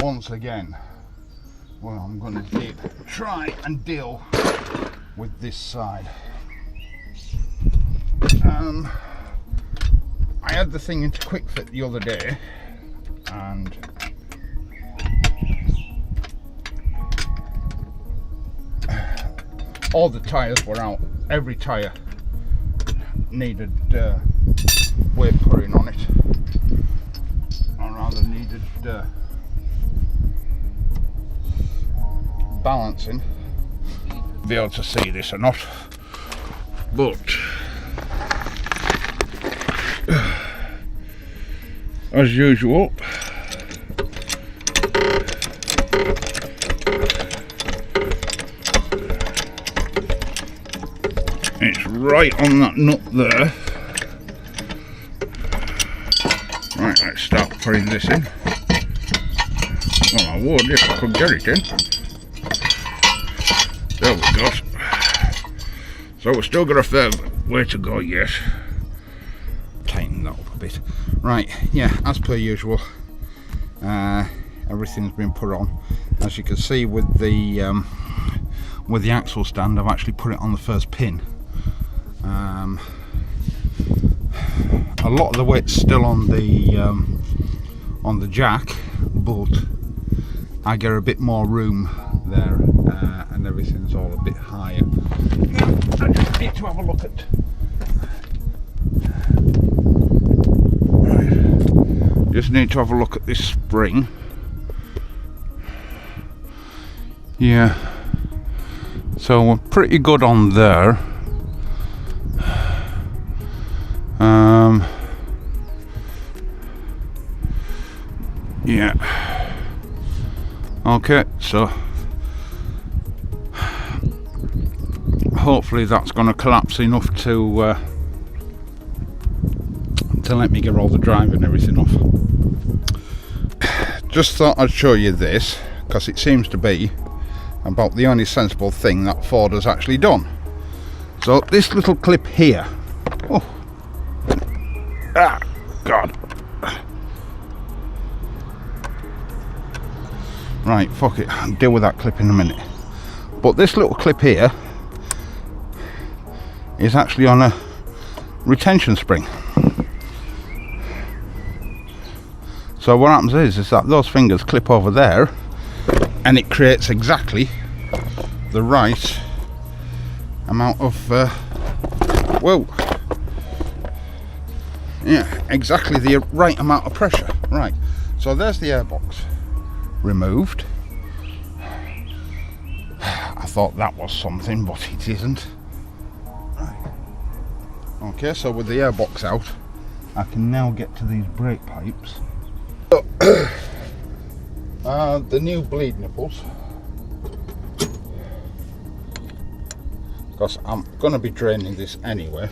once again, well, I'm going to try and deal with this side. I had the thing into quick fit the other day, and all the tyres were out. Every tyre needed weight putting on it, or rather needed balancing. Be able to see this or not, but as usual, it's right on that nut there. Right, let's start putting this in. Well, I would if I could get it in. There we go. So we've still got a fair way to go yet. Tighten that up a bit. Right, yeah, as per usual, everything's been put on. As you can see with the axle stand, I've actually put it on the first pin. A lot of the weight's still on the jack, but I get a bit more room there, and everything's all a bit higher. Now, I just need to have a look at. Just need to have a look at this spring. Yeah, so we're pretty good on there. Yeah. Okay, so hopefully that's going to collapse enough to let me get all the drive and everything off. Just thought I'd show you this, because it seems to be about the only sensible thing that Ford has actually done. So this little clip here, oh, ah, God. Right, fuck it, I'll deal with that clip in a minute. But this little clip here is actually on a retention spring. So what happens is that those fingers clip over there, and it creates exactly the right amount of whoa, yeah, exactly the right amount of pressure. Right, so there's the airbox removed. I thought that was something, but it isn't. Right. Okay, so with the airbox out, I can now get to these brake pipes. The new bleed nipples, because I'm going to be draining this anyway.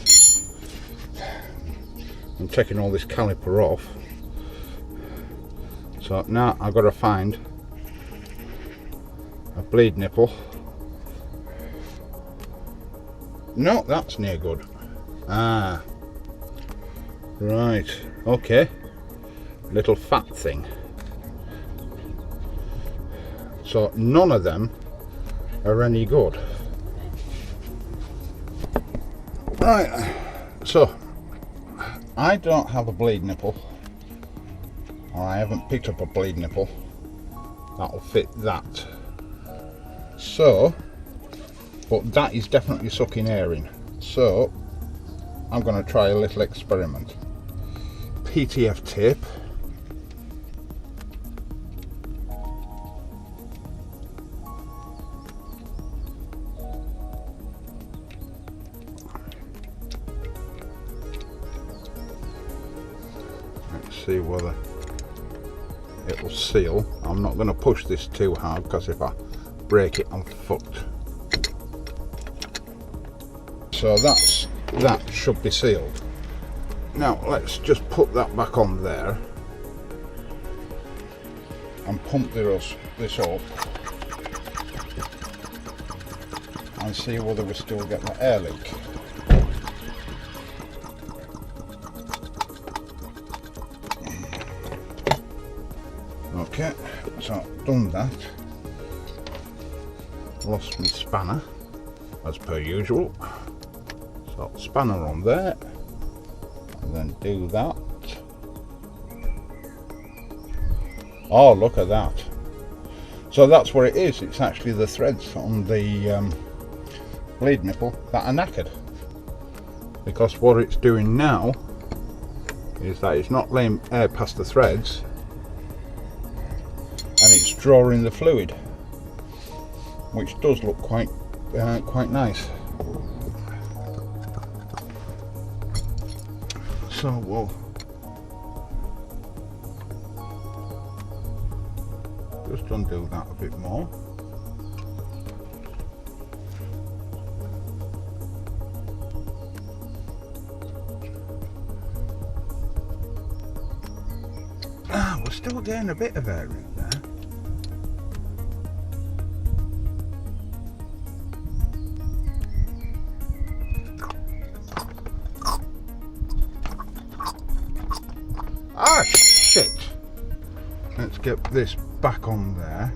I'm taking all this caliper off, so now I've got to find a bleed nipple. No, that's near good. Ah, right, okay, little fat thing. So none of them are any good. Right, so I don't have a bleed nipple, or I haven't picked up a bleed nipple that'll fit that. So, but that is definitely sucking air in. So I'm going to try a little experiment. PTF tape. See whether it will seal. I'm not going to push this too hard, because if I break it I'm fucked. So that should be sealed. Now let's just put that back on there and pump this up and see whether we still get the air leak. Okay, so I've done that. Lost my spanner, as per usual. So spanner on there, and then do that. Oh, look at that. So that's what it is. It's actually the threads on the bleed nipple that are knackered. Because what it's doing now is that it's not laying air past the threads, and it's drawing the fluid, which does look quite nice. So we'll just undo that a bit more. We're still getting a bit of air in there. Ah, shit! Let's get this back on there.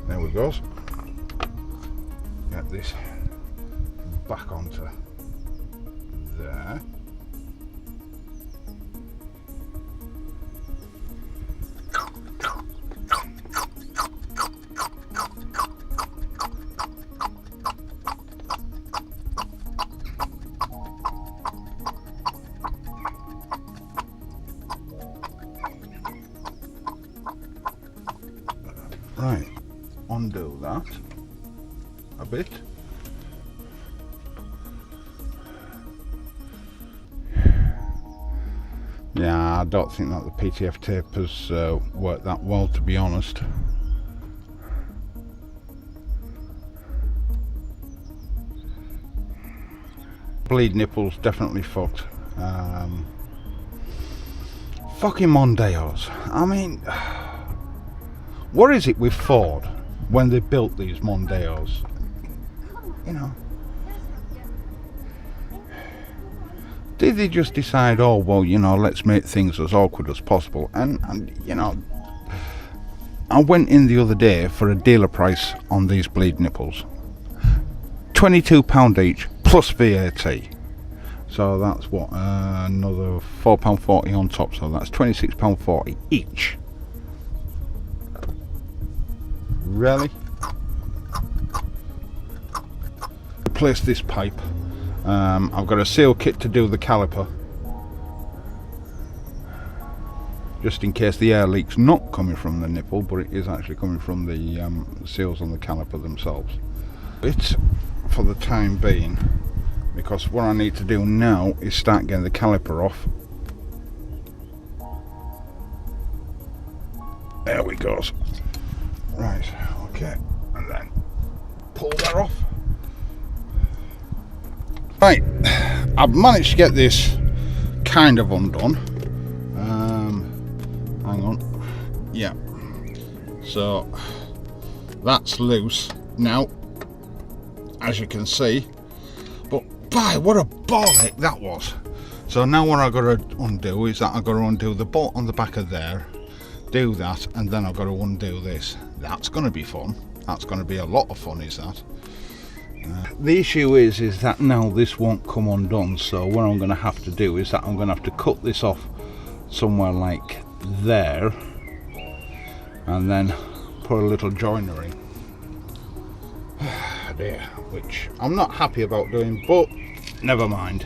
There we go. Get this back onto there. Right, undo that a bit. Yeah, I don't think that the PTF tape has worked that well, to be honest. Bleed nipples definitely fucked. Fucking Mondeos. I mean, what is it with Ford when they built these Mondeos? You know, did they just decide, oh well, you know, let's make things as awkward as possible? And you know, I went in the other day for a dealer price on these bleed nipples, £22 each plus VAT. So that's what, another £4.40 on top. So that's £26.40 each. Really? Replace this pipe. I've got a seal kit to do the caliper, just in case the air leak's not coming from the nipple, but it is actually coming from the seals on the caliper themselves. It's for the time being, because what I need to do now is start getting the caliper off. There we go. Right, okay, and then pull that off. Right, I've managed to get this kind of undone. Hang on. Yeah. So that's loose now, as you can see. But by what a ball ache that was. So now what I've got to undo is that I've got to undo the bolt on the back of there, do that, and then I've got to undo this. That's going to be fun. That's going to be a lot of fun, is that? The issue is that now this won't come undone, so what I'm going to have to do is that I'm going to have to cut this off somewhere like there, and then put a little joiner in there, which I'm not happy about doing, but never mind.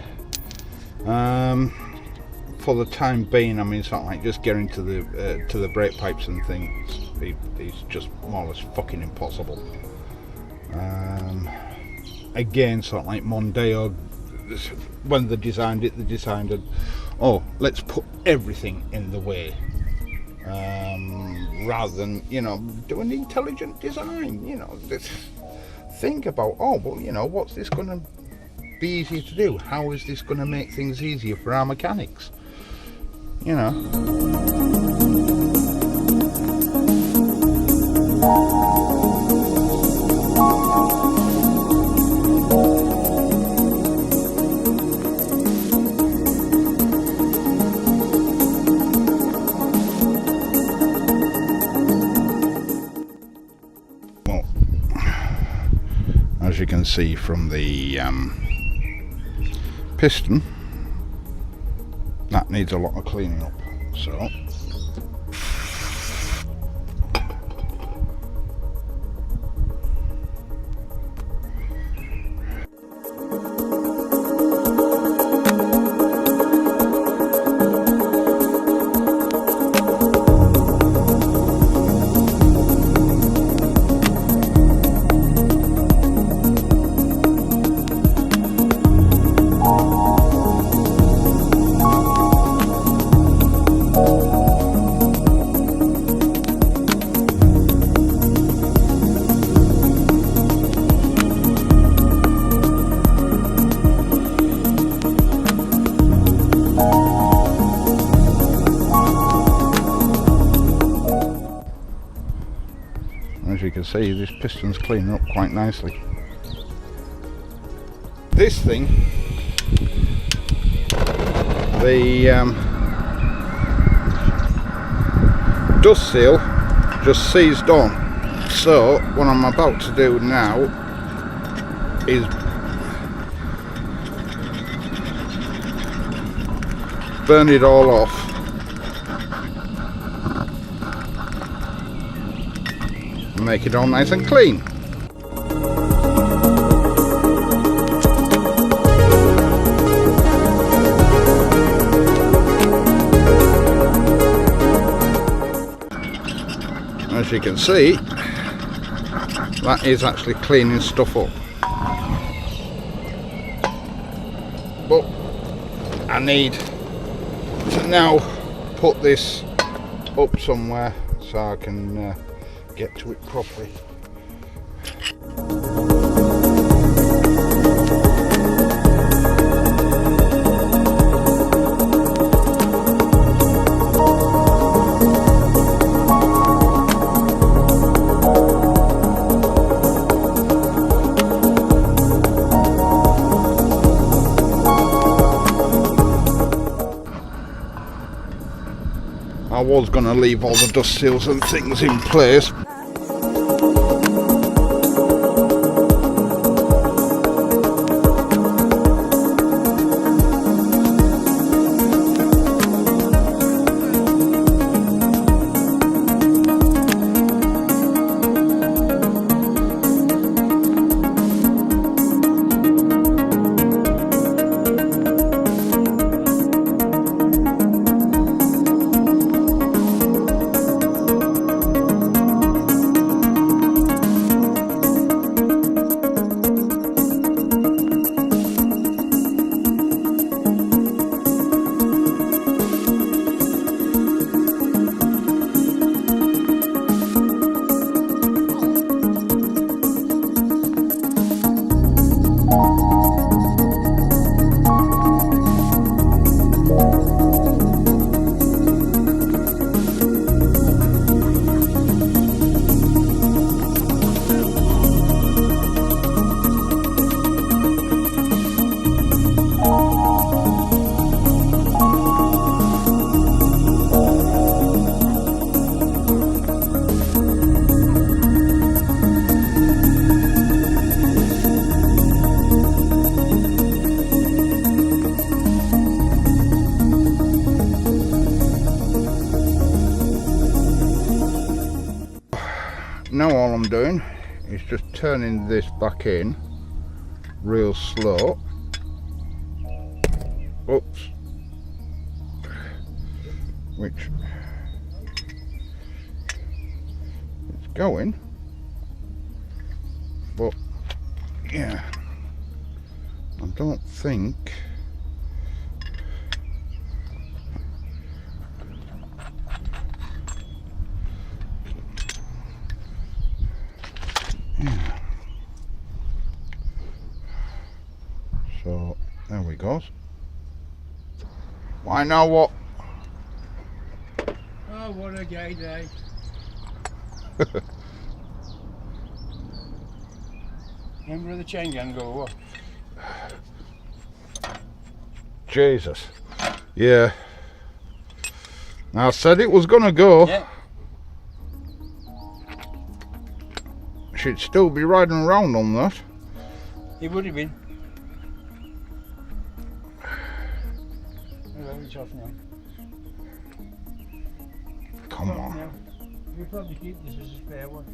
For the time being, I mean, it's not like just getting to the brake pipes and things. It's just more or less fucking impossible. Again, sort of like Mondeo, when they designed it, oh, let's put everything in the way, rather than, you know, do an intelligent design. You know, think about, oh well, you know, what's this going to be easier to do? How is this going to make things easier for our mechanics? You know. see from the piston, that needs a lot of cleaning up. So as you can see, this piston's cleaning up quite nicely. This thing, the dust seal just seized on, so what I'm about to do now is burn it all off and make it all nice and clean. As you can see, that is actually cleaning stuff up. But I need to now put this up somewhere so I can get to it properly. I was going to leave all the dust seals and things in place. Now all I'm doing is just turning this back in real slow. Oops. Which it's going, but yeah, I don't think so there we go. Why now what? Oh, what a gay day. Remember the chain gang go what? Jesus. Yeah. I said it was gonna go. Yeah. She'd still be riding around on that. He would have been. Hello, it's off now. Come Off on. now. We'll probably keep this as a spare one.